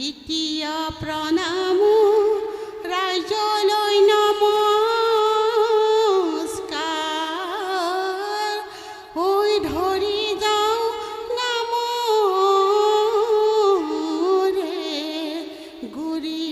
দ্বিতীয় প্ৰণাম ৰাইজলৈ নমস্কাৰ হৈ ধৰি যাওঁ নামৰে গুৰি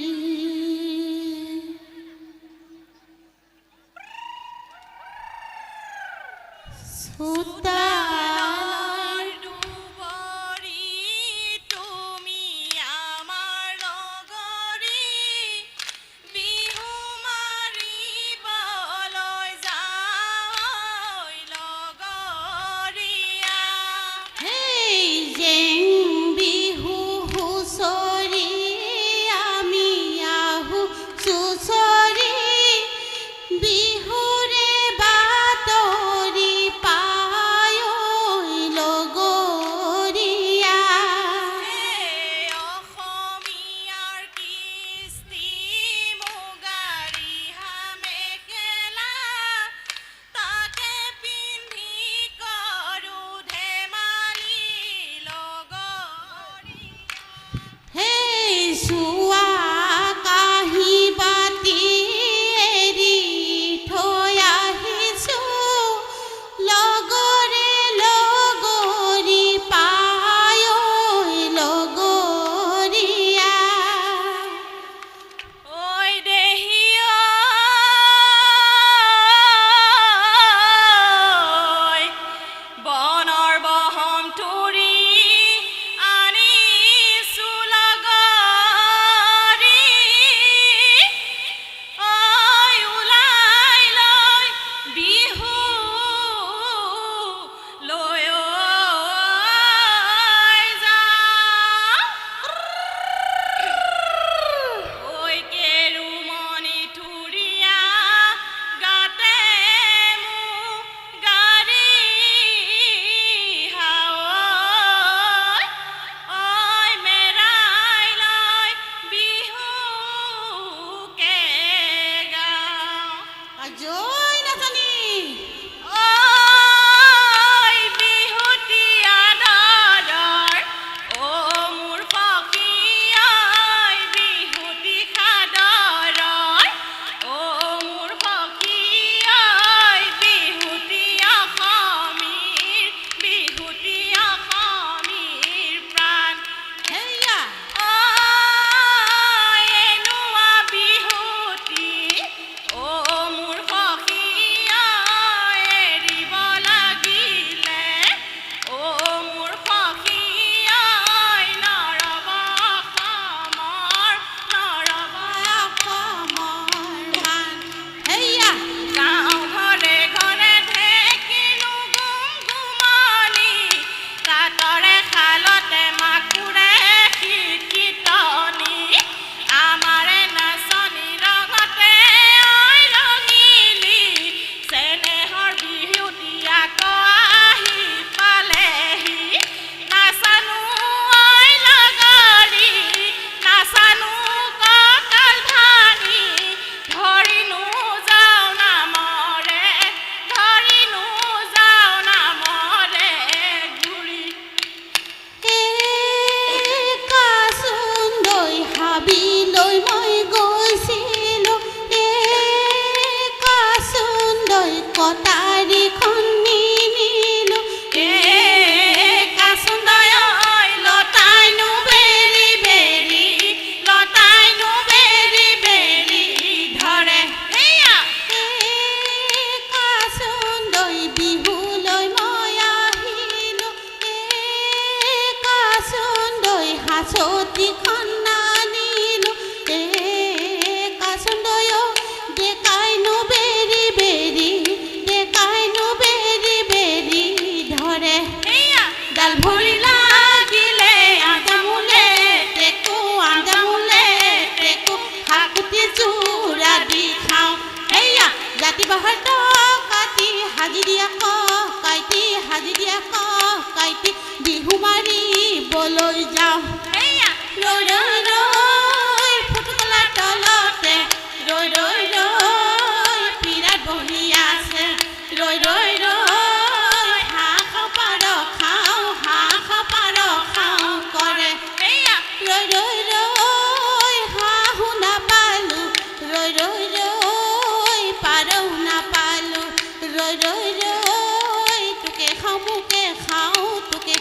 বিহু মাৰিবলৈ যাওঁ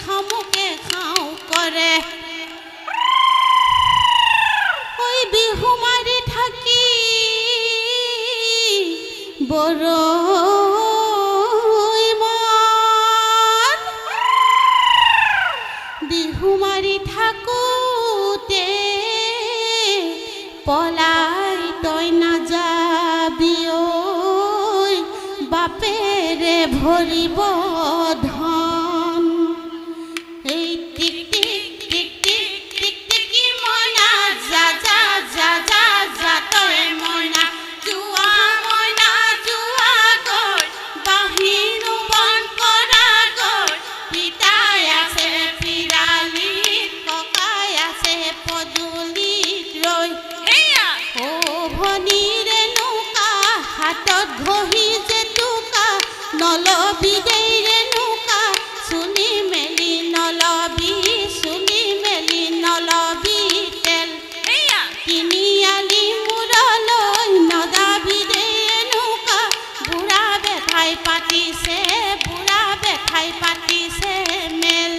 শামুকে খাওঁ কৰে ঐ বিহু মাৰি থাকি বৰৈ মন বিহু মাৰি থাকোঁতে পলাই তই নাযাবি ঐ বাপেৰে ভৰিব ধন এই টিক টিক টিক টিক টিক টিকি মইনা যা যা যা যা যা তই মইনা যোৱা মইনা যোৱা গৈ বাহিৰো বন কৰা গৈ পিতাই আছে পিৰালিত ককাই আছে পদূলিত ৰৈ ও ভনীৰে নৌকা হাতত ঘঁহি জেতুকা নলবি দেইৰে নৌকা চুলি মেলি নলবি চুলি মেলি নলবি তেল তিনিআলি মূৰলৈ নদাবি দেইৰে নৌকা বুঢ়া বেঠাই পাতিছে বুঢ়া বেঠাই পাতিছে মেল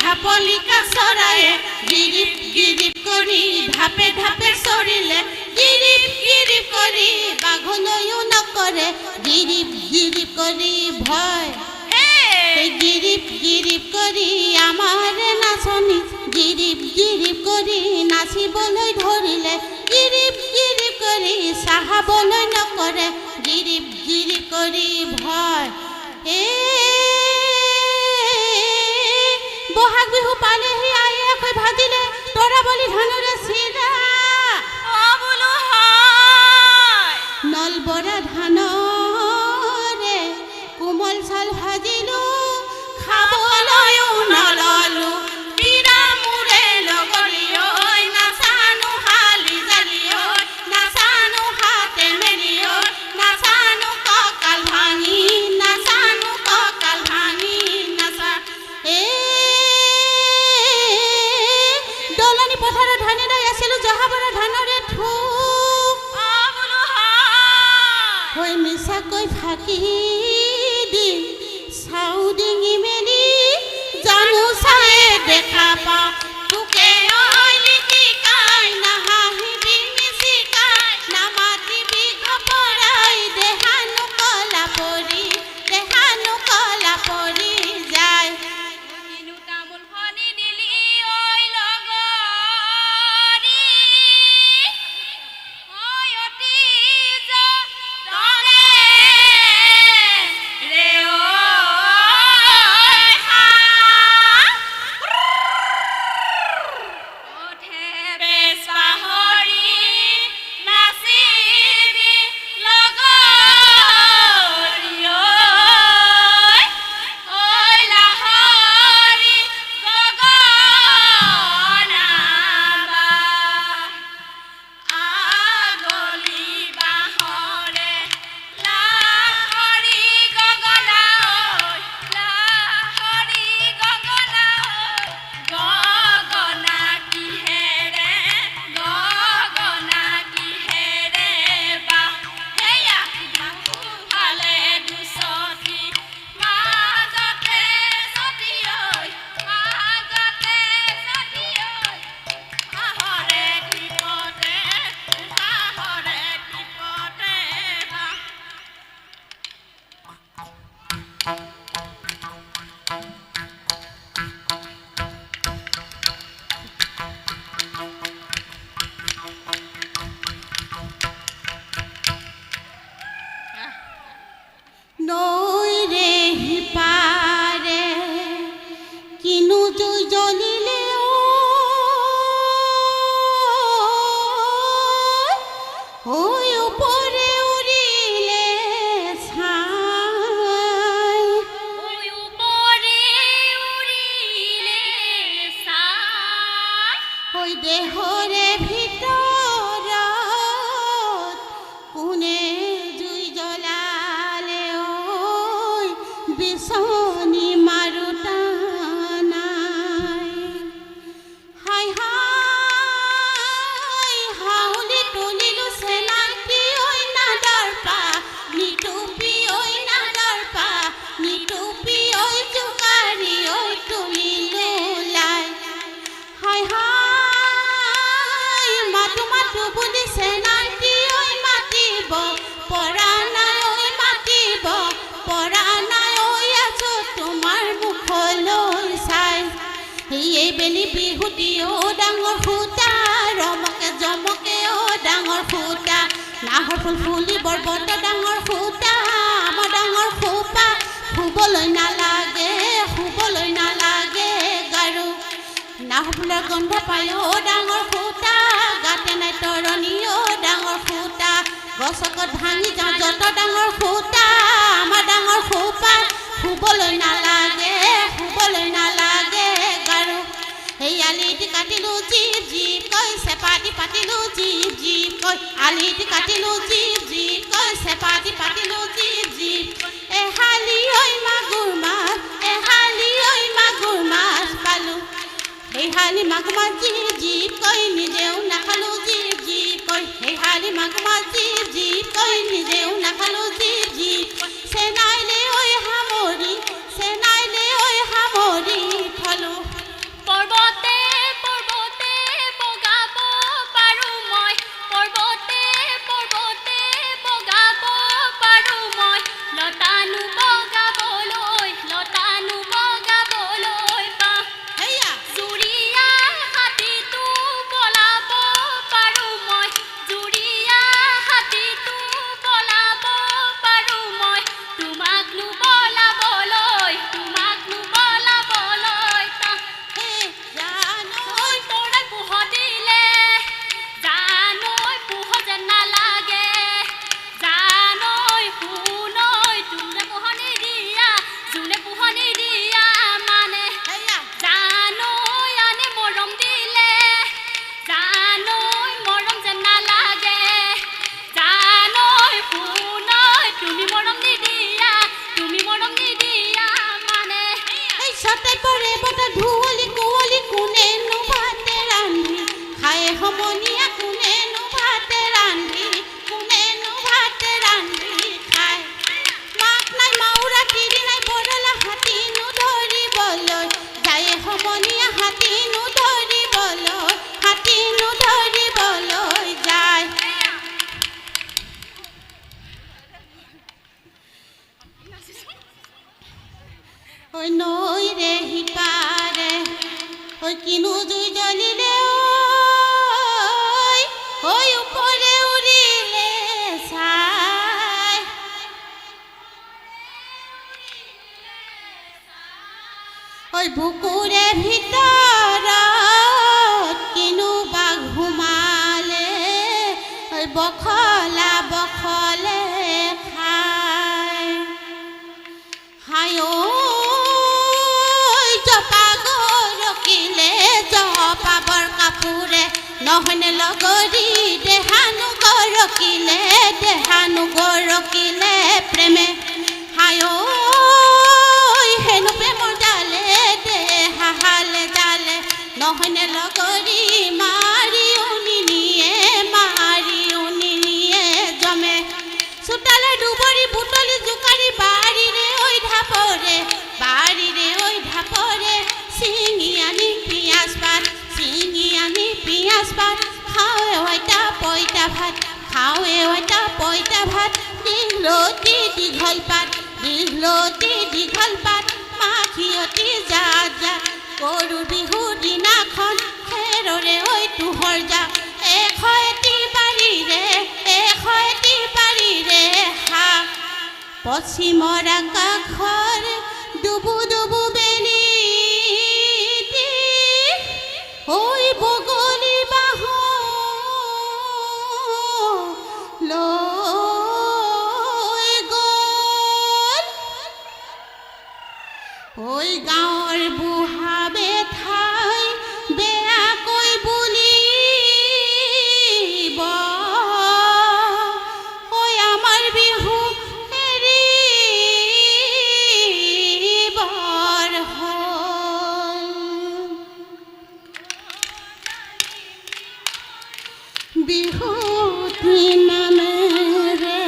ঢাপলিকা চৰায়ে গিৰিপ গিৰিপ কৰি ঢাপে ঢাপে চৰিলে গিৰিপ গিৰিপ কৰি বাঘলৈও নকৰে গিৰিপ গিৰিপ কৰি ভয় গিৰিপ গিৰিপ কৰি আমাৰ নাচনী গিৰিপ গিৰিপ কৰি নাচিবলৈ ধৰিলে গিৰিপ গিৰিপ কৰি চাহাবলৈ নকৰে গিৰিপ গিৰিপ কৰি ভয় বহাগ বিহু পালেহি আয়ে কৈ ভাজিলে তৰা বলি ধানৰে চিৰা নলবৰা ধানৰে কোমল চাল ভাজিলো খাবলৈও নললো পিৰা মূৰে লগৰী ঐ নাচানো হালি জালি ঐ নাচানো হাতে মেলি ঐ নাচানো কঁকাল ভাঙি নাচানো কঁকাল ভাঙি নাচা দলনি পথাৰৰ ধানেৰে আছিলো জহাবৰা ধানৰে হৈ মিছাকৈ ফাঁকি দি চাউ ডিঙি মেলি জানো চায়ে দেখা পাওঁ তোকে লিটিকাই নাহাঁহিবি মিচিকাই নামাতিবি খপৰাই দেহানো কলা পৰি যায় নৈ রে হিপারে কিনু জুই জ্বলিলে ওই উপরে উড়িলে ছাই ওই উপরে উড়িলে ছাই ওই দেহরে ভিতর কোনে জুই জ্বলালে ওই বিছনি মাৰুতা নাই হাই হাই হাউলি তুলিলো চেনাকি ঐ নাদৰ পা নিটুপি ঐ নাদৰ পা নিটুপি ঐ জোকাৰি ঐ তুলিলো লাই হাই হাই মাতো মাতো বুলি চেনাকি ঐ মাতিব পৰা নাই ঐ মাতিব পৰা নাই ঐ আছো তোমাৰ মুখলৈ চাই এই বেলি বিহুতি ও ডাঙৰ ফুটা ৰমকে জমকে ও ডাঙৰ ফুটা নাহৰ ফুল ফুলিবৰ বত ডাঙৰ ফুটা আমাৰ ডাঙৰ খোপা শুবলৈ নালাগে গাৰু নাহৰ ফুলৰ গন্ধ পাই ও ডাঙৰ ফুটা গাতে নাই তৰণি ও ডাঙৰ ফুটা গছকত ভাঙি যাওঁ যত ডাঙৰ ফুটা আমাৰ ডাঙৰ খোপা শুবলৈ নালাগে গাৰু এই আলিটি কাটিলো জীৱ জীৱ কৈ চেপাটি পাতিলো জীৱ জীৱ কৈ আলিটি কাটিলো জীৱ জীৱ কৈ চেপাটি পাতিলো জীৱ জীৱ এহালি ঐ মাগুৰ মাছ পালো সেই হালি মাগুৰ মাছ জীৱ জীৱ কৈ নিজেও নাখালো জীৱ জীৱ কৈ সেই হালি মাগুৰ মাছ জীৱ জীৱ কৈ নিজেও নাখালো জীৱ জীৱ চেনাইলে ঐ সামৰি থলো পৰ্বতে পৰ্বতে বগাব পাৰোঁ মই পৰ্বতে পৰ্বতে বগাব পাৰোঁ মই লতানো বগাবলৈ পাওঁ হেয়া জুৰীয়া হাতীটো বলাব পাৰোঁ মই জুৰীয়া হাতীটো বলাব পাৰোঁ মই তোমাক নো বলাবলৈ পাওঁ হে জানো ঐ তৰাই পোহ দিলে জানৈ পোহ যেন নালাগে জানৈ শুনৈ যোনে পোহনি দিয়া মানে হেয়া জানৈ আনে মৰম দিলে জানৈ মৰম যেন নালাগে জানৈ শুনৈ তুমি মৰম নিদিয়া মানে এই সতাই পৰে বতা ধুৱলি কুঁৱলি কোনেনো ভাতে ৰান্ধি খাই সমনীয়া কোনেনো ভাতে ৰান্ধি খাই মাক নাই মাউৰা তিৰি নাই বৰলা হাতীনো ধৰিবলৈ যায় সমনীয়া হাতীনো ধৰিবলৈ যায় ঐ নৈ রে হিপারে ওই কিনু জুই জ্বলিলে ওই উপরে উড়িলে ছাই ওই বুকুরে ভিতৰত কিনু বা ঘুমালে ওই বখলে খায় হায় ঐ জপা গৰকিলে জপাবৰ কাপোৰে নহয়নে লগৰী দেহানো গৰকিলে প্ৰেমে হায় ঐ হেনো প্ৰেমৰ জালে দেহালে জালে নহয়নে লগৰী মাৰিও নিনিয়ে জমে চোতালে দুবৰি বুটলি জোকাৰি বাৰীৰে ঐ ঢাপৰে চিঙি আনি পিঁয়াজ পাত খাওঁ এটা পইতা ভাত দীঘলতি দীঘল পাত দীঘলতি দীঘল পাত মাখিয়তি জাত জাত গৰু বিহুৰ দিনাখন খেৰৰে ঐ তুহৰ জাক এশটি বাৰীৰে শাক পশ্চিমৰ আকাশৰ ডুবু ডুবু বেলি দি ঐ বগলী বাহু লৈ গ'ল ঐ গাঁৱৰ বুঢ়া বেঠাই বেয়াকৈ বুলিব ঐ আমাৰ বিহু এৰিবৰ হ'ল বিহুতি নামেৰে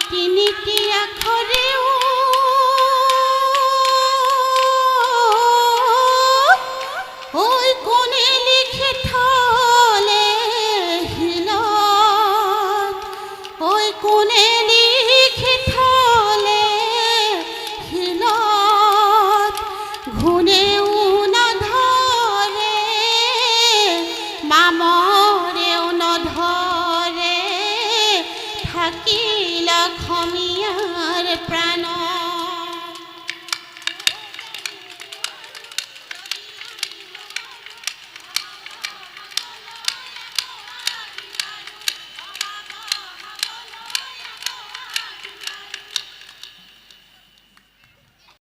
তিনিটি আখৰেও ঐ কোনে লিখি থলে শিলত ঐ কোনে লিখি থলে শিলত ঘূণেও নধৰে মামা